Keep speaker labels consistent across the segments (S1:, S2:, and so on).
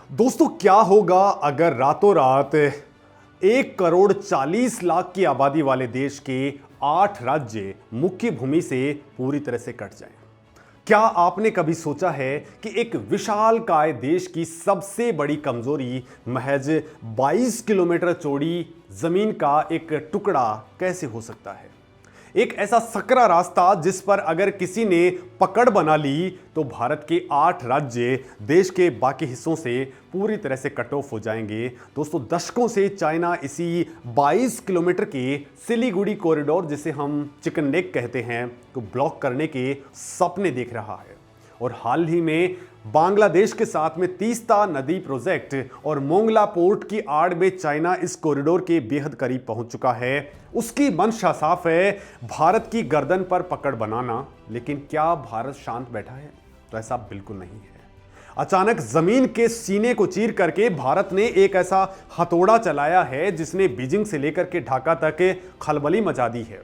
S1: दोस्तों, क्या होगा अगर रातों रात 1 करोड़ 40 लाख की आबादी वाले देश के 8 राज्य मुख्य भूमि से पूरी तरह से कट जाएं? क्या आपने कभी सोचा है कि एक विशालकाय देश की सबसे बड़ी कमजोरी महज 22 किलोमीटर चौड़ी जमीन का एक टुकड़ा कैसे हो सकता है? एक ऐसा सकरा रास्ता जिस पर अगर किसी ने पकड़ बना ली तो भारत के 8 राज्य देश के बाकी हिस्सों से पूरी तरह से कट ऑफ हो जाएंगे। दोस्तों, दशकों से चाइना इसी 22 किलोमीटर के सिलीगुड़ी कॉरिडोर, जिसे हम चिकन नेक कहते हैं, को ब्लॉक करने के सपने देख रहा है। और हाल ही में बांग्लादेश के साथ में तीस्ता नदी प्रोजेक्ट और मोंगला पोर्ट की आड़ में चाइना इस कॉरिडोर के बेहद करीब पहुंच चुका है। उसकी मंशा साफ है, भारत की गर्दन पर पकड़ बनाना। लेकिन क्या भारत शांत बैठा है? तो ऐसा बिल्कुल नहीं है। अचानक जमीन के सीने को चीर करके भारत ने एक ऐसा हथौड़ा चलाया है जिसने बीजिंग से लेकर के ढाका तक खलबली मचा दी है।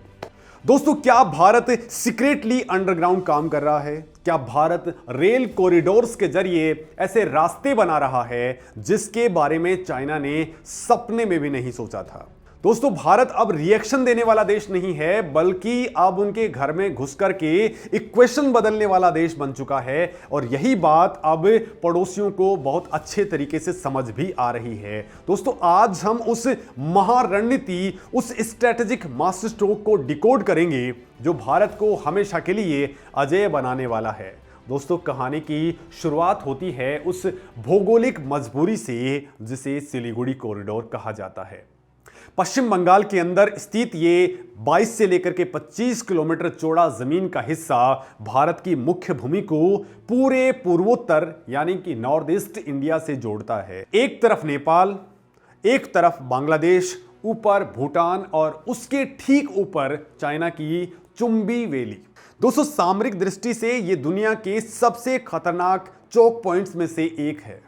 S1: दोस्तों, क्या भारत सीक्रेटली अंडरग्राउंड काम कर रहा है? क्या भारत रेल कॉरिडोर्स के जरिए ऐसे रास्ते बना रहा है जिसके बारे में चाइना ने सपने में भी नहीं सोचा था? दोस्तों, भारत अब रिएक्शन देने वाला देश नहीं है, बल्कि अब उनके घर में घुस करके इक्वेशन बदलने वाला देश बन चुका है। और यही बात अब पड़ोसियों को बहुत अच्छे तरीके से समझ भी आ रही है। दोस्तों, आज हम उस महारणनीति, उस स्ट्रेटेजिक मास्टर स्ट्रोक को डिकोड करेंगे जो भारत को हमेशा के लिए अजेय बनाने वाला है। दोस्तों, कहानी की शुरुआत होती है उस भौगोलिक मजबूरी से जिसे सिलीगुड़ी कॉरिडोर कहा जाता है। पश्चिम बंगाल के अंदर स्थित ये 22 से लेकर के 25 किलोमीटर चौड़ा जमीन का हिस्सा भारत की मुख्य भूमि को पूरे पूर्वोत्तर यानी कि नॉर्थ ईस्ट इंडिया से जोड़ता है। एक तरफ नेपाल, एक तरफ बांग्लादेश, ऊपर भूटान और उसके ठीक ऊपर चाइना की चुंबी वैली। दोस्तों, सामरिक दृष्टि से यह दुनिया के सबसे खतरनाक चौक पॉइंट्स में से एक है।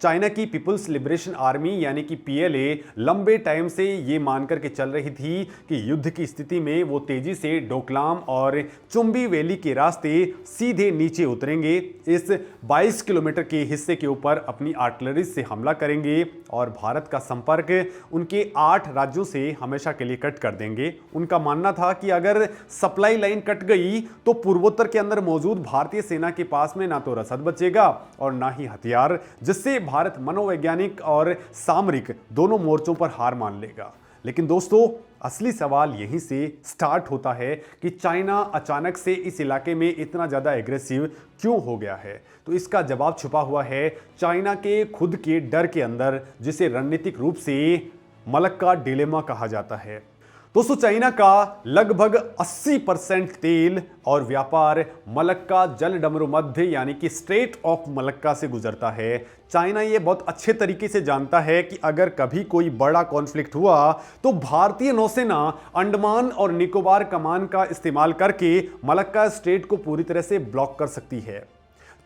S1: चाइना की पीपुल्स लिबरेशन आर्मी यानी कि पीएलए लंबे टाइम से ये मानकर के चल रही थी कि युद्ध की स्थिति में वो तेजी से डोकलाम और चुंबी वैली के रास्ते सीधे नीचे उतरेंगे, इस 22 किलोमीटर के हिस्से के ऊपर अपनी आर्टिलरी से हमला करेंगे और भारत का संपर्क उनके 8 राज्यों से हमेशा के लिए कट कर देंगे। उनका मानना था कि अगर सप्लाई लाइन कट गई तो पूर्वोत्तर के अंदर मौजूद भारतीय सेना के पास में ना तो रसद बचेगा और ना ही हथियार, जिससे भारत मनोवैज्ञानिक और सामरिक दोनों मोर्चों पर हार मान लेगा। लेकिन दोस्तों, असली सवाल यहीं से स्टार्ट होता है कि चाइना अचानक से इस इलाके में इतना ज्यादा एग्रेसिव क्यों हो गया है। तो इसका जवाब छुपा हुआ है चाइना के खुद के डर के अंदर, जिसे रणनीतिक रूप से मलक्का डिलेमा कहा जाता है। दोस्तों, चाइना का लगभग 80% तेल और व्यापार मलक्का जलडमरू मध्य यानी कि स्ट्रेट ऑफ मलक्का से गुजरता है। चाइना ये बहुत अच्छे तरीके से जानता है कि अगर कभी कोई बड़ा कॉन्फ्लिक्ट हुआ तो भारतीय नौसेना अंडमान और निकोबार कमान का इस्तेमाल करके मलक्का स्ट्रेट को पूरी तरह से ब्लॉक कर सकती है।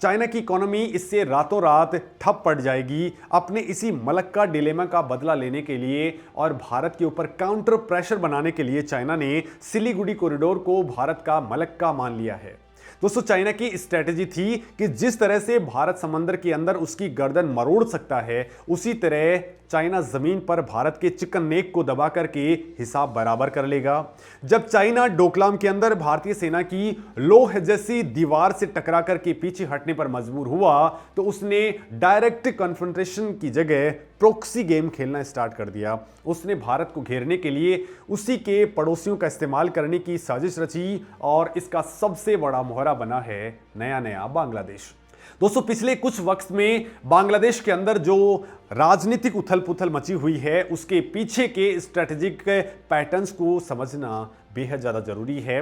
S1: चाइना की इकोनॉमी इससे रातों रात ठप पड़ जाएगी। अपने इसी मलक्का डिलेमा का बदला लेने के लिए और भारत के ऊपर काउंटर प्रेशर बनाने के लिए चाइना ने सिलीगुड़ी कॉरिडोर को भारत का मलक्का मान लिया है। दोस्तों, चाइना की स्ट्रेटेजी थी कि जिस तरह से भारत समंदर के अंदर उसकी गर्दन मरोड़ सकता है, उसी तरह चाइना जमीन पर भारत के चिकन नेक को दबा करके हिसाब बराबर कर लेगा। जब चाइना डोकलाम के अंदर भारतीय सेना की लोह जैसी दीवार से टकरा करके पीछे हटने पर मजबूर हुआ तो उसने डायरेक्ट कन्फ्रंटेशन की जगह प्रॉक्सी गेम खेलना स्टार्ट कर दिया। उसने भारत को घेरने के लिए उसी के पड़ोसियों का इस्तेमाल करने की साजिश रची और इसका सबसे बड़ा मोहरा बना है नया बांग्लादेश। दोस्तों, पिछले कुछ वक्त में बांग्लादेश के अंदर जो राजनीतिक उथल पुथल मची हुई है, उसके पीछे के स्ट्रेटेजिक पैटर्न्स को समझना बेहद ज़्यादा जरूरी है।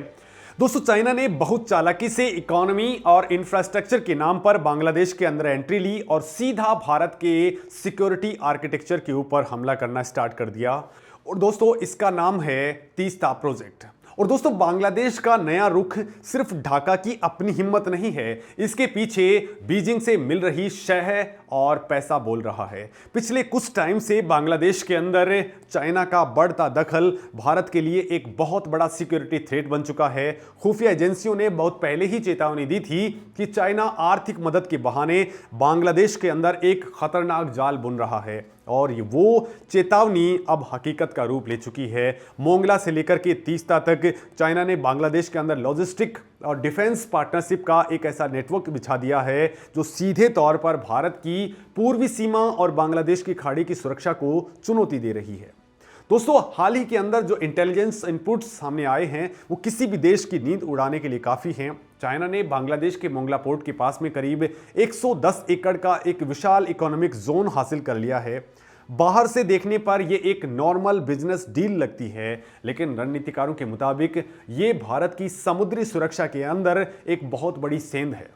S1: दोस्तों, चाइना ने बहुत चालाकी से इकोनॉमी और इंफ्रास्ट्रक्चर के नाम पर बांग्लादेश के अंदर एंट्री ली और सीधा भारत के सिक्योरिटी आर्किटेक्चर के ऊपर हमला करना स्टार्ट कर दिया। और दोस्तों, इसका नाम है तीस्ता प्रोजेक्ट। और दोस्तों, बांग्लादेश का नया रुख सिर्फ ढाका की अपनी हिम्मत नहीं है, इसके पीछे बीजिंग से मिल रही शह और पैसा बोल रहा है। पिछले कुछ टाइम से बांग्लादेश के अंदर चाइना का बढ़ता दखल भारत के लिए एक बहुत बड़ा सिक्योरिटी थ्रेट बन चुका है। खुफिया एजेंसियों ने बहुत पहले ही चेतावनी दी थी कि चाइना आर्थिक मदद के बहाने बांग्लादेश के अंदर एक खतरनाक जाल बुन रहा है, और वो चेतावनी अब हकीकत का रूप ले चुकी है। मोंगला से लेकर के तीस्ता तक चाइना ने बांग्लादेश के अंदर लॉजिस्टिक और डिफेंस पार्टनरशिप का एक ऐसा नेटवर्क बिछा दिया है जो सीधे तौर पर भारत की पूर्वी सीमा और बांग्लादेश की खाड़ी की सुरक्षा को चुनौती दे रही है। दोस्तों, हाल ही के अंदर जो इंटेलिजेंस इनपुट्स सामने आए हैं वो किसी भी देश की नींद उड़ाने के लिए काफ़ी हैं। चाइना ने बांग्लादेश के मोंगला पोर्ट के पास में करीब 110 एकड़ का एक विशाल इकोनॉमिक जोन हासिल कर लिया है। बाहर से देखने पर यह एक नॉर्मल बिजनेस डील लगती है, लेकिन रणनीतिकारों के मुताबिक ये भारत की समुद्री सुरक्षा के अंदर एक बहुत बड़ी सेंध है।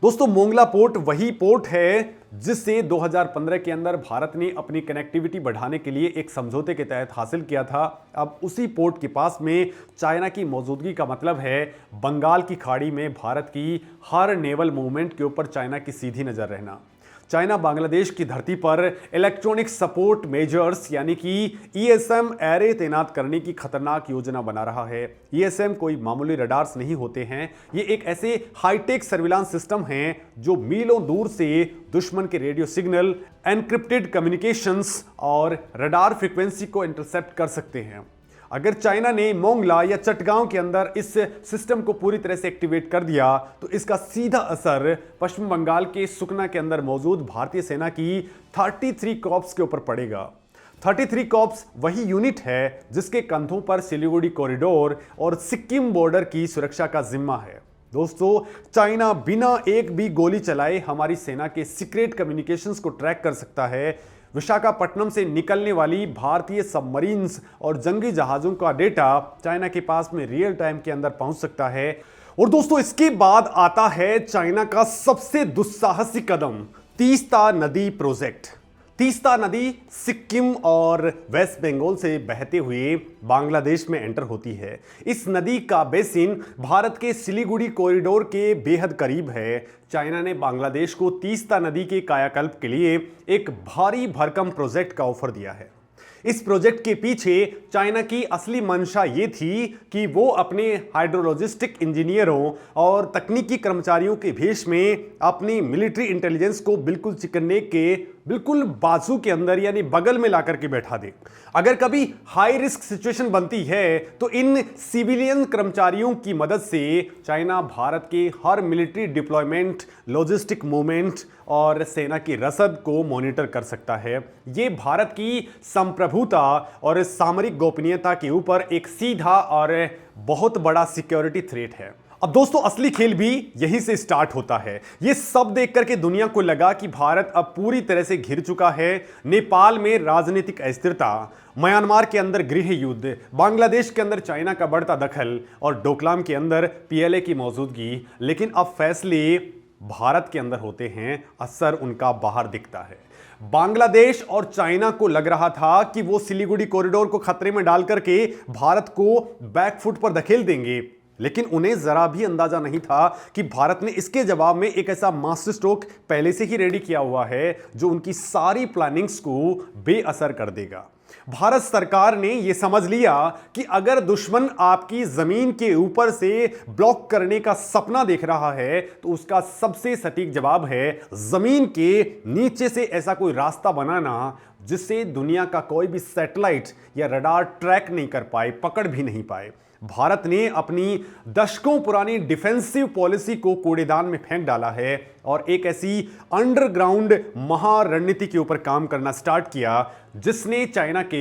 S1: दोस्तों, मोंगला पोर्ट वही पोर्ट है जिससे 2015 के अंदर भारत ने अपनी कनेक्टिविटी बढ़ाने के लिए एक समझौते के तहत हासिल किया था। अब उसी पोर्ट के पास में चाइना की मौजूदगी का मतलब है बंगाल की खाड़ी में भारत की हर नेवल मूवमेंट के ऊपर चाइना की सीधी नजर रहना। चाइना बांग्लादेश की धरती पर इलेक्ट्रॉनिक सपोर्ट मेजर्स यानी कि ईएसएम एरे तैनात करने की खतरनाक योजना बना रहा है। ईएसएम कोई मामूली रडार्स नहीं होते हैं, ये एक ऐसे हाईटेक सर्विलांस सिस्टम हैं जो मीलों दूर से दुश्मन के रेडियो सिग्नल, एनक्रिप्टेड कम्युनिकेशंस और रडार फ्रीक्वेंसी को इंटरसेप्ट कर सकते हैं। अगर चाइना ने मोंगला या चटगांव के अंदर इस सिस्टम को पूरी तरह से एक्टिवेट कर दिया तो इसका सीधा असर पश्चिम बंगाल के सुकना के अंदर मौजूद भारतीय सेना की 33 कॉर्प्स के ऊपर पड़ेगा। 33 कॉर्प्स वही यूनिट है जिसके कंधों पर सिलीगुड़ी कॉरिडोर और सिक्किम बॉर्डर की सुरक्षा का जिम्मा है। दोस्तों, चाइना बिना एक भी गोली चलाए हमारी सेना के सीक्रेट कम्युनिकेशंस को ट्रैक कर सकता है। विशाखापट्टनम से निकलने वाली भारतीय सबमरीन्स और जंगी जहाजों का डेटा चाइना के पास में रियल टाइम के अंदर पहुंच सकता है। और दोस्तों, इसके बाद आता है चाइना का सबसे दुस्साहसिक कदम, तीस्ता नदी प्रोजेक्ट। तीस्ता नदी सिक्किम और वेस्ट बंगाल से बहते हुए बांग्लादेश में एंटर होती है। इस नदी का बेसिन भारत के सिलीगुड़ी कॉरिडोर के बेहद करीब है। चाइना ने बांग्लादेश को तीस्ता नदी के कायाकल्प के लिए एक भारी भरकम प्रोजेक्ट का ऑफर दिया है। इस प्रोजेक्ट के पीछे चाइना की असली मंशा ये थी कि वो अपने हाइड्रोलॉजिस्टिक इंजीनियरों और तकनीकी कर्मचारियों के भेष में अपनी मिलिट्री इंटेलिजेंस को बिल्कुल चिकननेक के बिल्कुल बाजू के अंदर यानी बगल में लाकर के बैठा दे। अगर कभी हाई रिस्क सिचुएशन बनती है तो इन सिविलियन कर्मचारियों की मदद से चाइना भारत के हर मिलिट्री डिप्लॉयमेंट, लॉजिस्टिक मूवमेंट और सेना की रसद को मॉनिटर कर सकता है। ये भारत की संप्रभुता और सामरिक गोपनीयता के ऊपर एक सीधा और बहुत बड़ा सिक्योरिटी थ्रेट है। अब दोस्तों, असली खेल भी यहीं से स्टार्ट होता है। ये सब देख करके दुनिया को लगा कि भारत अब पूरी तरह से घिर चुका है। नेपाल में राजनीतिक अस्थिरता, म्यांमार के अंदर गृह युद्ध, बांग्लादेश के अंदर चाइना का बढ़ता दखल और डोकलाम के अंदर पीएलए की मौजूदगी। लेकिन अब फैसले भारत के अंदर होते हैं, असर उनका बाहर दिखता है। बांग्लादेश और चाइना को लग रहा था कि वो सिलीगुड़ी कॉरिडोर को खतरे में डाल करके भारत को बैकफुट पर धकेल देंगे, लेकिन उन्हें जरा भी अंदाजा नहीं था कि भारत ने इसके जवाब में एक ऐसा मास्टर स्ट्रोक पहले से ही रेडी किया हुआ है जो उनकी सारी प्लानिंग्स को बेअसर कर देगा। भारत सरकार ने यह समझ लिया कि अगर दुश्मन आपकी जमीन के ऊपर से ब्लॉक करने का सपना देख रहा है तो उसका सबसे सटीक जवाब है जमीन के नीचे से ऐसा कोई रास्ता बनाना जिससे दुनिया का कोई भी सैटेलाइट या रडार ट्रैक नहीं कर पाए, पकड़ भी नहीं पाए। भारत ने अपनी दशकों पुरानी डिफेंसिव पॉलिसी को कूड़ेदान में फेंक डाला है और एक ऐसी अंडरग्राउंड महारणनीति के ऊपर काम करना स्टार्ट किया जिसने चाइना के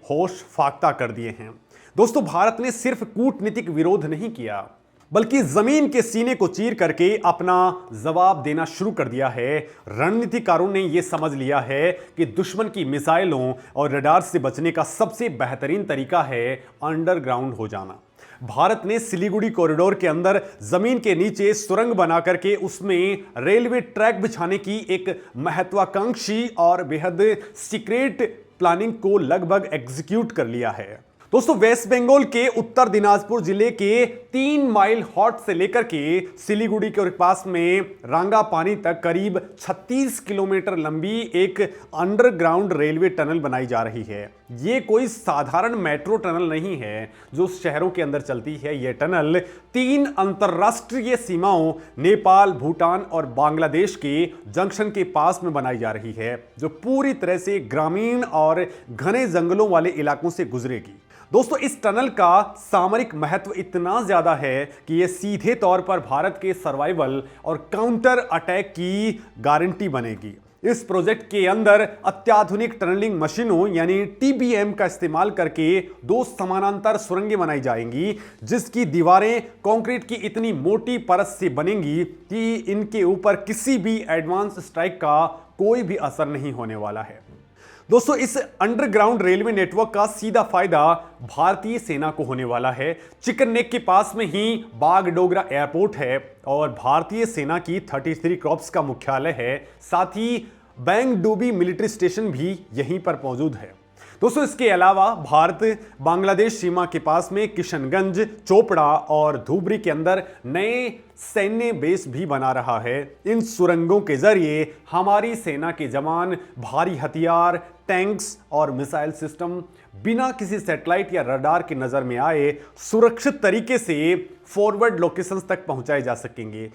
S1: होश फाख्ता कर दिए हैं। दोस्तों, भारत ने सिर्फ कूटनीतिक विरोध नहीं किया बल्कि जमीन के सीने को चीर करके अपना जवाब देना शुरू कर दिया है। रणनीतिकारों ने यह समझ लिया है कि दुश्मन की मिसाइलों और रडार से बचने का सबसे बेहतरीन तरीका है अंडरग्राउंड हो जाना। भारत ने सिलीगुड़ी कॉरिडोर के अंदर जमीन के नीचे सुरंग बना करके उसमें रेलवे ट्रैक बिछाने की एक महत्वाकांक्षी और बेहद सीक्रेट प्लानिंग को लगभग एग्जीक्यूट कर लिया है। दोस्तों वेस्ट बंगाल के उत्तर दिनाजपुर जिले के 3 माइल हॉट से लेकर के सिलीगुड़ी के पास में रांगापानी तक करीब 36 किलोमीटर लंबी एक अंडरग्राउंड रेलवे टनल बनाई जा रही है। ये कोई साधारण मेट्रो टनल नहीं है जो शहरों के अंदर चलती है। यह टनल 3 अंतरराष्ट्रीय सीमाओं नेपाल, भूटान और बांग्लादेश के जंक्शन के पास में बनाई जा रही है, जो पूरी तरह से ग्रामीण और घने जंगलों वाले इलाकों से गुजरेगी। दोस्तों इस टनल का सामरिक महत्व इतना ज्यादा है कि यह सीधे तौर पर भारत के सर्वाइवल और काउंटर अटैक की गारंटी बनेगी। इस प्रोजेक्ट के अंदर अत्याधुनिक टनलिंग मशीनों यानी टीबीएम का इस्तेमाल करके 2 समानांतर सुरंगें बनाई जाएंगी, जिसकी दीवारें कंक्रीट की इतनी मोटी परत से बनेंगी कि इनके ऊपर किसी भी एडवांस स्ट्राइक का कोई भी असर नहीं होने वाला है। दोस्तों इस अंडरग्राउंड रेलवे नेटवर्क का सीधा फायदा भारतीय सेना को होने वाला है। चिकन नेक के पास में ही बागडोगरा एयरपोर्ट है और भारतीय सेना की 33 कॉर्प्स का मुख्यालय है। साथ ही बैंगडूबी मिलिट्री स्टेशन भी यहीं पर मौजूद है। दोस्तों इसके अलावा भारत बांग्लादेश सीमा के पास में किशनगंज, चोपड़ा और धुबरी के अंदर नए सैन्य बेस भी बना रहा है। इन सुरंगों के जरिए हमारी सेना के जवान भारी हथियार, टैंक्स और मिसाइल सिस्टम बिना किसी सैटेलाइट या रडार की नजर में आए सुरक्षित तरीके से फॉरवर्ड लोकेशंस तक पहुंचाए जा सकेंगे।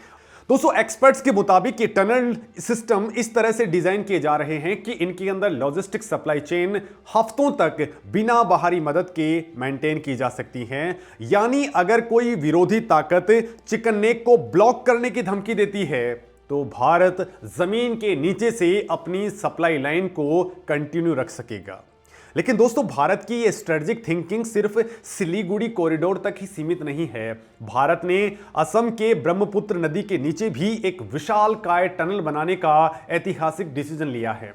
S1: दोस्तों एक्सपर्ट्स के मुताबिक ये टनल सिस्टम इस तरह से डिजाइन किए जा रहे हैं कि इनके अंदर लॉजिस्टिक सप्लाई चेन हफ्तों तक बिना बाहरी मदद के मेंटेन की जा सकती हैं। यानी अगर कोई विरोधी ताकत चिकन नेक को ब्लॉक करने की धमकी देती है तो भारत जमीन के नीचे से अपनी सप्लाई लाइन को कंटिन्यू रख सकेगा। लेकिन दोस्तों भारत की ये स्ट्रेटेजिक थिंकिंग सिर्फ सिलीगुड़ी कॉरिडोर तक ही सीमित नहीं है। भारत ने असम के ब्रह्मपुत्र नदी के नीचे भी एक विशालकाय टनल बनाने का ऐतिहासिक डिसीजन लिया है।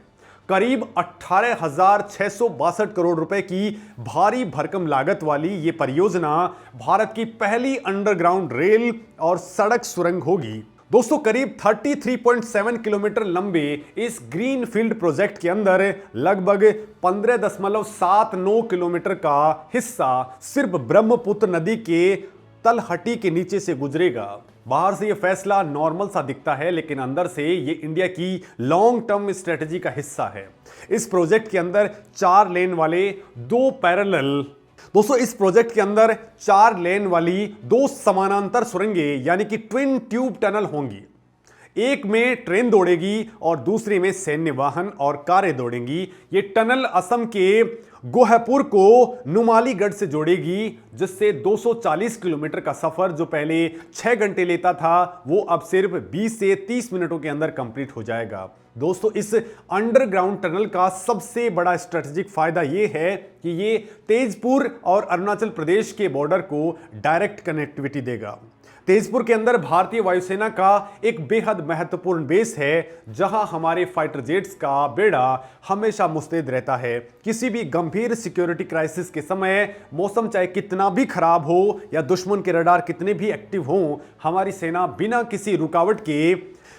S1: करीब 18,662 करोड़ रुपए की भारी भरकम लागत वाली ये परियोजना भारत की पहली अंडरग्राउंड रेल और सड़क सुरंग होगी। दोस्तों करीब 33.7 किलोमीटर लंबे इस ग्रीन फील्ड प्रोजेक्ट के अंदर लगभग 15.79 किलोमीटर का हिस्सा सिर्फ ब्रह्मपुत्र नदी के तलहटी के नीचे से गुजरेगा। बाहर से यह फैसला नॉर्मल सा दिखता है, लेकिन अंदर से ये इंडिया की लॉन्ग टर्म स्ट्रेटेजी का हिस्सा है। इस प्रोजेक्ट के अंदर 4 लेन वाले 2 पैरेलल दोस्तों इस प्रोजेक्ट के अंदर 4 लेन वाली 2 समानांतर सुरंगें यानी कि ट्विन ट्यूब टनल होंगी। एक में ट्रेन दौड़ेगी और दूसरे में सैन्य वाहन और कारें दौड़ेंगी। ये टनल असम के गोहपुर को नुमालीगढ़ से जोड़ेगी, जिससे 240 किलोमीटर का सफर जो पहले 6 घंटे लेता था वो अब सिर्फ 20 से 30 मिनटों के अंदर कंप्लीट हो जाएगा। दोस्तों इस अंडरग्राउंड टनल का सबसे बड़ा स्ट्रेटेजिक फायदा ये है कि ये तेजपुर और अरुणाचल प्रदेश के बॉर्डर को डायरेक्ट कनेक्टिविटी देगा। तेजपुर के अंदर भारतीय वायुसेना का एक बेहद महत्वपूर्ण बेस है, जहां हमारे फाइटर जेट्स का बेड़ा हमेशा मुस्तैद रहता है। किसी भी गंभीर सिक्योरिटी क्राइसिस के समय मौसम चाहे कितना भी खराब हो या दुश्मन के रडार कितने भी एक्टिव हों, हमारी सेना बिना किसी रुकावट के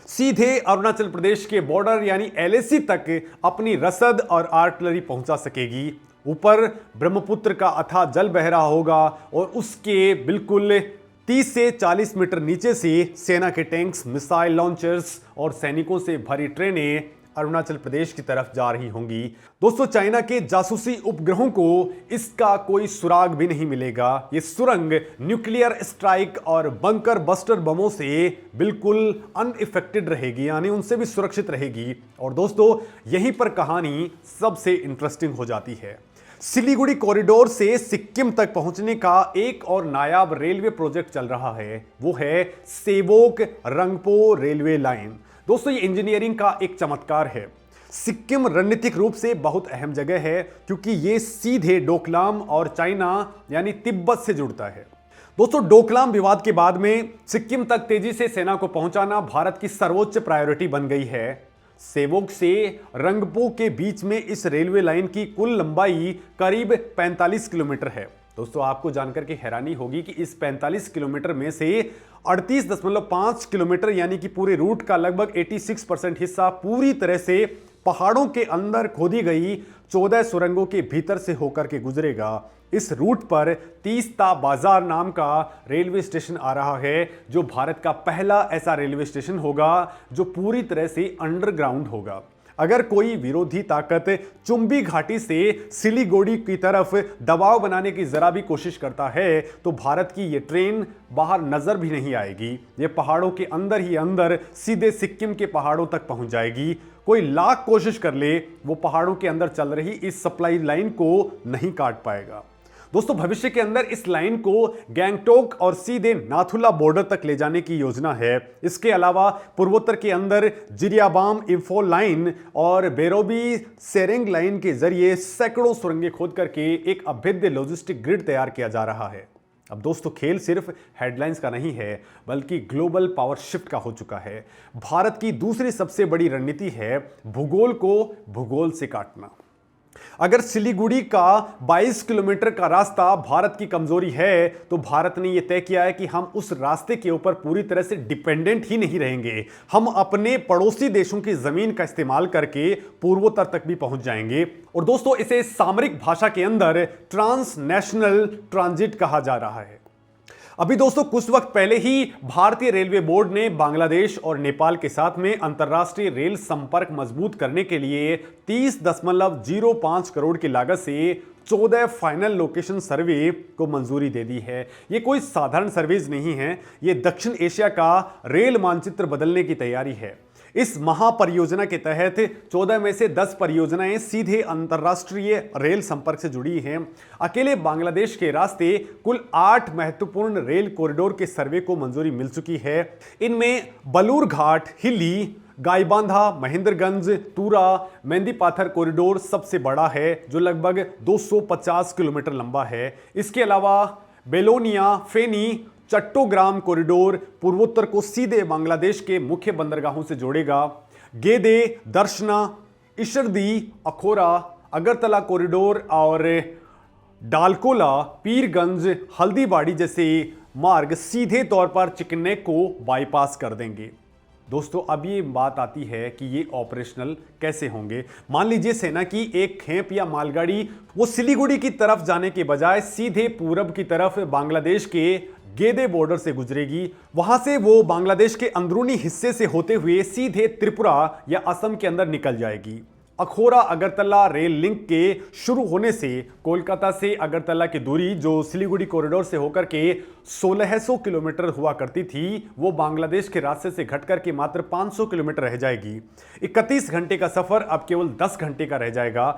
S1: सीधे अरुणाचल प्रदेश के बॉर्डर यानी एलएसी तक अपनी रसद और आर्टिलरी पहुंचा सकेगी। ऊपर ब्रह्मपुत्र का अथाह जल बह रहा होगा और उसके बिल्कुल 30 से 40 मीटर नीचे से सेना के टैंक्स, मिसाइल लॉन्चर्स और सैनिकों से भरी ट्रेनें अरुणाचल प्रदेश की तरफ जा रही होंगी। दोस्तों चाइना के जासूसी उपग्रहों को इसका कोई सुराग भी नहीं मिलेगा। ये सुरंग न्यूक्लियर स्ट्राइक और बंकर बस्टर बमों से बिल्कुल अनइफेक्टेड रहेगी, यानी उनसे भी सुरक्षित रहेगी। और दोस्तों यहीं पर कहानी सबसे इंटरेस्टिंग हो जाती है। सिलीगुड़ी कॉरिडोर से सिक्किम तक पहुंचने का एक और नायाब रेलवे प्रोजेक्ट चल रहा है, वो है सेवोक रंगपो रेलवे लाइन। दोस्तों ये इंजीनियरिंग का एक चमत्कार है। सिक्किम रणनीतिक रूप से बहुत अहम जगह है क्योंकि ये सीधे डोकलाम और चाइना यानी तिब्बत से जुड़ता है। दोस्तों डोकलाम विवाद के बाद में सिक्किम तक तेजी से सेना को पहुंचाना भारत की सर्वोच्च प्रायोरिटी बन गई है। सेवोक से रंगपो के बीच में इस रेलवे लाइन की कुल लंबाई करीब 45 किलोमीटर है। दोस्तों आपको जानकर के हैरानी होगी कि इस 45 किलोमीटर में से 38.5 किलोमीटर यानी कि पूरे रूट का लगभग 86% हिस्सा पूरी तरह से पहाड़ों के अंदर खोदी गई 14 सुरंगों के भीतर से होकर के गुजरेगा। इस रूट पर तीस्ता बाजार नाम का रेलवे स्टेशन आ रहा है, जो भारत का पहला ऐसा रेलवे स्टेशन होगा जो पूरी तरह से अंडरग्राउंड होगा। अगर कोई विरोधी ताकत चुंबी घाटी से सिलीगुड़ी की तरफ दबाव बनाने की जरा भी कोशिश करता है तो भारत की यह ट्रेन बाहर नजर भी नहीं आएगी। ये पहाड़ों के अंदर ही अंदर सीधे सिक्किम के पहाड़ों तक पहुंच जाएगी। कोई लाख कोशिश कर ले, वो पहाड़ों के अंदर चल रही इस सप्लाई लाइन को नहीं काट पाएगा। दोस्तों, भविष्य के अंदर इस लाइन को गैंगटोक और सीधे नाथुला बॉर्डर तक ले जाने की योजना है। इसके अलावा पूर्वोत्तर के अंदर जिरियाबाम इंफोल लाइन और बेरोबी सेरेंग लाइन के जरिए सैकड़ों सुरंगें खोद करके एक अभेद्य लॉजिस्टिक ग्रिड तैयार किया जा रहा है। अब दोस्तों, खेल सिर्फ हेडलाइंस का नहीं है, बल्कि ग्लोबल पावर शिफ्ट का हो चुका है। भारत की दूसरी सबसे बड़ी रणनीति है भूगोल को भूगोल से काटना। अगर सिलीगुड़ी का 22 किलोमीटर का रास्ता भारत की कमजोरी है, तो भारत ने यह तय किया है कि हम उस रास्ते के ऊपर पूरी तरह से डिपेंडेंट ही नहीं रहेंगे। हम अपने पड़ोसी देशों की जमीन का इस्तेमाल करके पूर्वोत्तर तक भी पहुंच जाएंगे। और दोस्तों, इसे सामरिक भाषा के अंदर ट्रांसनेशनल ट्रांजिट कहा जा रहा है। अभी दोस्तों, कुछ वक्त पहले ही भारतीय रेलवे बोर्ड ने बांग्लादेश और नेपाल के साथ में अंतर्राष्ट्रीय रेल संपर्क मजबूत करने के लिए 30.05 करोड़ की लागत से 14 फाइनल लोकेशन सर्वे को मंजूरी दे दी है। यह कोई साधारण सर्वेज नहीं है, यह दक्षिण एशिया का रेल मानचित्र बदलने की तैयारी है। इस महापरियोजना के तहत 14 में से 10 परियोजनाएं सीधे अंतर्राष्ट्रीय रेल संपर्क से जुड़ी हैं। अकेले बांग्लादेश के रास्ते कुल 8 महत्वपूर्ण रेल कॉरिडोर के सर्वे को मंजूरी मिल चुकी है। इनमें बलूर घाट, हिली, गाईबांधा, महेंद्रगंज, तूरा, मेहंदी पाथर कॉरिडोर सबसे बड़ा है, जो लगभग 250 किलोमीटर लंबा है। इसके अलावा बेलोनिया, फेनी, चट्टोग्राम कॉरिडोर पूर्वोत्तर को सीधे बांग्लादेश के मुख्य बंदरगाहों से जोड़ेगा। गेदे, दर्शना, इशरदी, अखोरा, अगरतला कॉरिडोर और डालकोला, पीरगंज, हल्दीबाड़ी जैसे मार्ग सीधे तौर पर चिकनेक को बाईपास कर देंगे। दोस्तों, अब ये बात आती है कि ये ऑपरेशनल कैसे होंगे। मान लीजिए सेना की एक खेप या मालगाड़ी वो सिलीगुड़ी की तरफ जाने के बजाय सीधे पूरब की तरफ बांग्लादेश के गेदे बॉर्डर से गुजरेगी। वहां से वो बांग्लादेश के अंदरूनी हिस्से से होते हुए सीधे त्रिपुरा या असम के अंदर निकल जाएगी। अखोरा अगरतला रेल लिंक के शुरू होने से कोलकाता से अगरतला की दूरी, जो सिलीगुड़ी कॉरिडोर से होकर के 1600 किलोमीटर हुआ करती थी, वो बांग्लादेश के रास्ते से घटकर के मात्र 500 किलोमीटर रह जाएगी। 31 घंटे का सफर अब केवल 10 घंटे का रह जाएगा।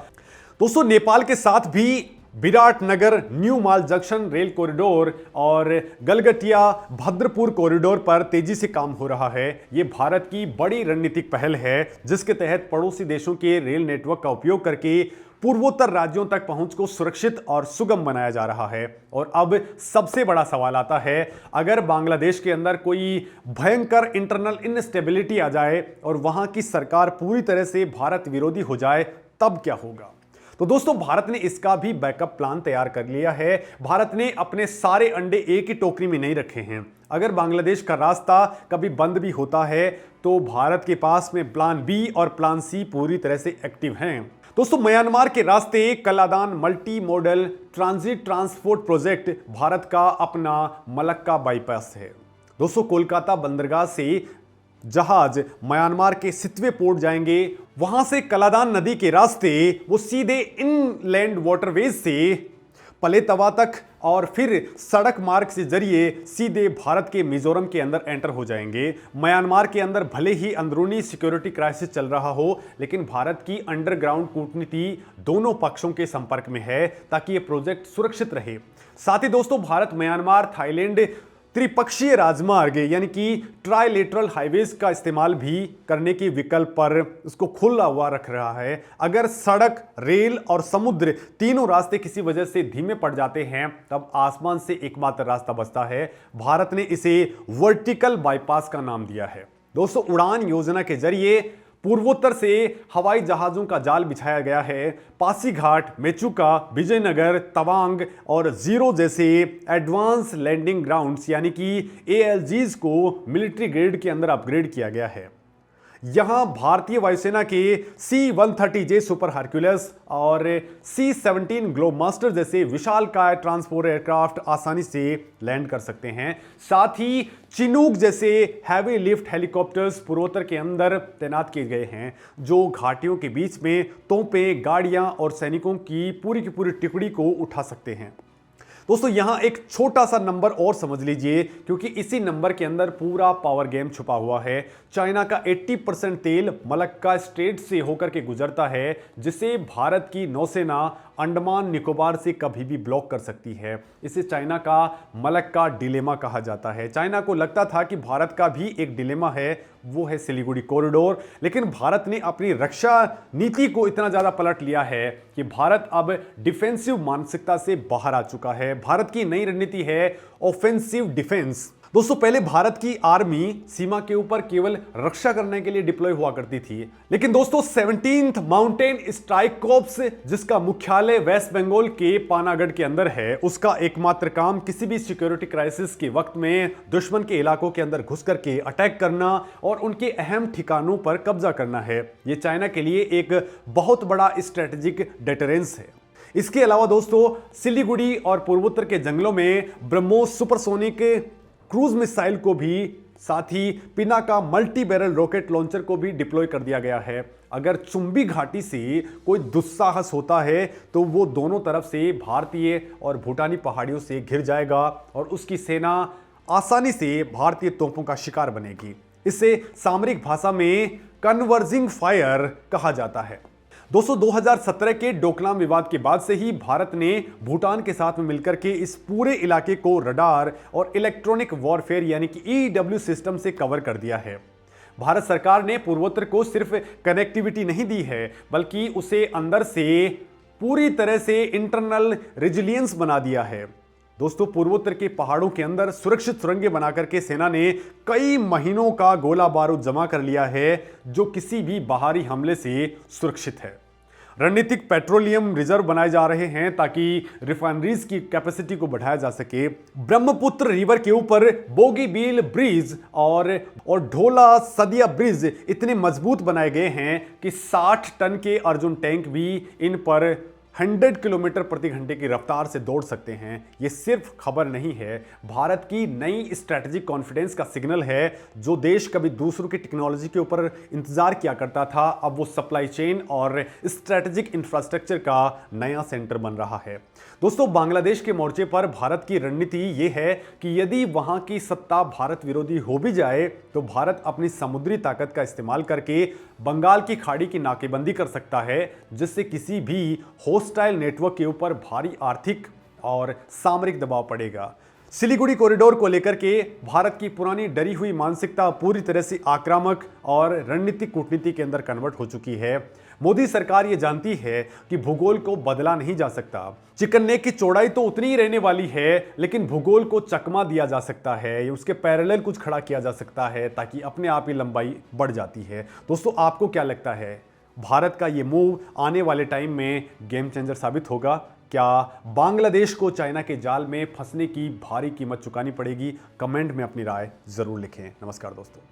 S1: दोस्तों, नेपाल के साथ भी विराटनगर न्यू माल जंक्शन रेल कॉरिडोर और गलगटिया भद्रपुर कॉरिडोर पर तेजी से काम हो रहा है। यह भारत की बड़ी रणनीतिक पहल है, जिसके तहत पड़ोसी देशों के रेल नेटवर्क का उपयोग करके पूर्वोत्तर राज्यों तक पहुंच को सुरक्षित और सुगम बनाया जा रहा है। और अब सबसे बड़ा सवाल आता है, अगर बांग्लादेश के अंदर कोई भयंकर इंटरनल इनस्टेबिलिटी आ जाए और वहां की सरकार पूरी तरह से भारत विरोधी हो जाए, तब क्या होगा? तो दोस्तों, भारत ने इसका भी बैकअप प्लान तैयार कर लिया है। भारत ने अपने सारे अंडे एक ही टोकरी में नहीं रखे हैं। अगर बांग्लादेश का रास्ता कभी बंद भी होता है तो भारत के पास में प्लान बी और प्लान सी पूरी तरह से एक्टिव हैं। दोस्तों, म्यांमार के रास्ते Kaladan multi modal transit transport project Bharat का अपना मलक्का बाईपास है। दोस्तों, कोलकाता बंदरगाह से जहाज म्यांमार के सितवे पोर्ट जाएंगे, वहां से कलादान नदी के रास्ते वो सीधे इनलैंड वाटरवेज से पलेतवा तक और फिर सड़क मार्ग से जरिए सीधे भारत के मिजोरम के अंदर एंटर हो जाएंगे। म्यांमार के अंदर भले ही अंदरूनी सिक्योरिटी क्राइसिस चल रहा हो, लेकिन भारत की अंडरग्राउंड कूटनीति दोनों पक्षों के संपर्क में है ताकि ये प्रोजेक्ट सुरक्षित रहे। साथ ही दोस्तों, भारत म्यांमार थाईलैंड त्रिपक्षीय राजमार्ग यानी कि ट्राइलेटरल हाईवेज का इस्तेमाल भी करने के विकल्प पर उसको खुला हुआ रख रहा है। अगर सड़क, रेल और समुद्र तीनों रास्ते किसी वजह से धीमे पड़ जाते हैं, तब आसमान से एकमात्र रास्ता बचता है। भारत ने इसे वर्टिकल बाईपास का नाम दिया है। दोस्तों, उड़ान योजना के जरिए पूर्वोत्तर से हवाई जहाजों का जाल बिछाया गया है। पासीघाट, मेचुका, विजयनगर, तवांग और जीरो जैसे एडवांस लैंडिंग ग्राउंड्स यानी कि ALGs को मिलिट्री ग्रेड के अंदर अपग्रेड किया गया है। यहां भारतीय वायुसेना के C-130J सुपर हरक्यूलिस और C-17 ग्लोबमास्टर जैसे विशालकाय ट्रांसपोर्ट एयरक्राफ्ट आसानी से लैंड कर सकते हैं। साथ ही चिनूक जैसे हैवी लिफ्ट हेलीकॉप्टर्स पूर्वोत्तर के अंदर तैनात किए गए हैं, जो घाटियों के बीच में तोपें, गाड़ियां और सैनिकों की पूरी टुकड़ी को उठा सकते हैं। दोस्तों यहां एक छोटा सा नंबर और समझ लीजिए, क्योंकि इसी नंबर के अंदर पूरा पावर गेम छुपा हुआ है। चाइना का 80% तेल मलक्का स्ट्रेट से होकर के गुजरता है, जिसे भारत की नौसेना अंडमान निकोबार से कभी भी ब्लॉक कर सकती है। इसे चाइना का मलक्का डिलेमा कहा जाता है। चाइना को लगता था कि भारत का भी एक डिलेमा है, वो है सिलीगुड़ी कॉरिडोर, लेकिन भारत ने अपनी रक्षा नीति को इतना ज्यादा पलट लिया है कि भारत अब डिफेंसिव मानसिकता से बाहर आ चुका है। भारत की नई रणनीति है ऑफेंसिव डिफेंस। दोस्तों पहले भारत की आर्मी सीमा के ऊपर केवल रक्षा करने के लिए डिप्लॉय हुआ करती थी, लेकिन दोस्तों 17th माउंटेन स्ट्राइक कॉर्प्स, जिसका मुख्यालय वेस्ट बंगाल के पानागढ़ के अंदर है, उसका एकमात्र काम किसी भी सिक्योरिटी क्राइसिस के वक्त में दुश्मन के इलाकों के अंदर घुस करके अटैक करना और उनके अहम ठिकानों पर कब्जा करना है। यह चाइना के लिए एक बहुत बड़ा स्ट्रेटेजिक डेटरेंस है। इसके अलावा दोस्तों सिलीगुड़ी और पूर्वोत्तर के जंगलों में ब्रह्मोस सुपरसोनिक क्रूज मिसाइल को भी, साथ ही Pinaka multi barrel rocket launcher को भी डिप्लॉय कर दिया गया है। अगर चुंबी घाटी से कोई दुस्साहस होता है तो वो दोनों तरफ से भारतीय और भूटानी पहाड़ियों से घिर जाएगा और उसकी सेना आसानी से भारतीय तोपों का शिकार बनेगी। इसे सामरिक भाषा में कन्वर्जिंग फायर कहा जाता है। दोस्तों 2017 के डोकलाम विवाद के बाद से ही भारत ने भूटान के साथ में मिलकर के इस पूरे इलाके को रडार और इलेक्ट्रॉनिक वॉरफेयर यानी कि ईडब्ल्यू सिस्टम से कवर कर दिया है। भारत सरकार ने पूर्वोत्तर को सिर्फ कनेक्टिविटी नहीं दी है, बल्कि उसे अंदर से पूरी तरह से इंटरनल रेजिलियंस बना दिया है। दोस्तों पूर्वोत्तर के पहाड़ों के अंदर सुरक्षित सुरंगें बनाकर के सेना ने कई महीनों का गोला बारूद जमा कर लिया है, जो किसी भी बाहरी हमले से सुरक्षित है। रणनीतिक पेट्रोलियम रिजर्व बनाए जा रहे हैं ताकि रिफाइनरीज की कैपेसिटी को बढ़ाया जा सके। ब्रह्मपुत्र रिवर के ऊपर बोगीबील ब्रिज और ढोला सदिया ब्रिज इतने मजबूत बनाए गए हैं कि 60 टन के अर्जुन टैंक भी इन पर 100 किलोमीटर प्रति घंटे की रफ्तार से दौड़ सकते हैं। यह सिर्फ खबर नहीं है, भारत की नई स्ट्रैटेजिक कॉन्फिडेंस का सिग्नल है। जो देश कभी दूसरों की टेक्नोलॉजी के ऊपर इंतजार किया करता था, अब वो सप्लाई चेन और स्ट्रैटेजिक इंफ्रास्ट्रक्चर का नया सेंटर बन रहा है। दोस्तों बांग्लादेश के मोर्चे पर भारत की रणनीति यह है कि यदि वहां की सत्ता भारत विरोधी हो भी जाए तो भारत अपनी समुद्री ताकत का इस्तेमाल करके बंगाल की खाड़ी की नाकेबंदी कर सकता है, जिससे किसी भी होस्टाइल नेटवर्क के ऊपर भारी आर्थिक और सामरिक दबाव पड़ेगा। सिलीगुड़ी कॉरिडोर को लेकर के भारत की पुरानी डरी हुई मानसिकता पूरी तरह से आक्रामक और रणनीतिक कूटनीति के अंदर कन्वर्ट हो चुकी है। मोदी सरकार ये जानती है कि भूगोल को बदला नहीं जा सकता। चिकन नेक की चौड़ाई तो उतनी ही रहने वाली है, लेकिन भूगोल को चकमा दिया जा सकता है, उसके पैरेलल कुछ खड़ा किया जा सकता है ताकि अपने आप ही लंबाई बढ़ जाती है। दोस्तों आपको क्या लगता है, भारत का ये मूव आने वाले टाइम में गेम चेंजर साबित होगा? क्या बांग्लादेश को चाइना के जाल में फंसने की भारी कीमत चुकानी पड़ेगी? कमेंट में अपनी राय जरूर लिखें। नमस्कार दोस्तों।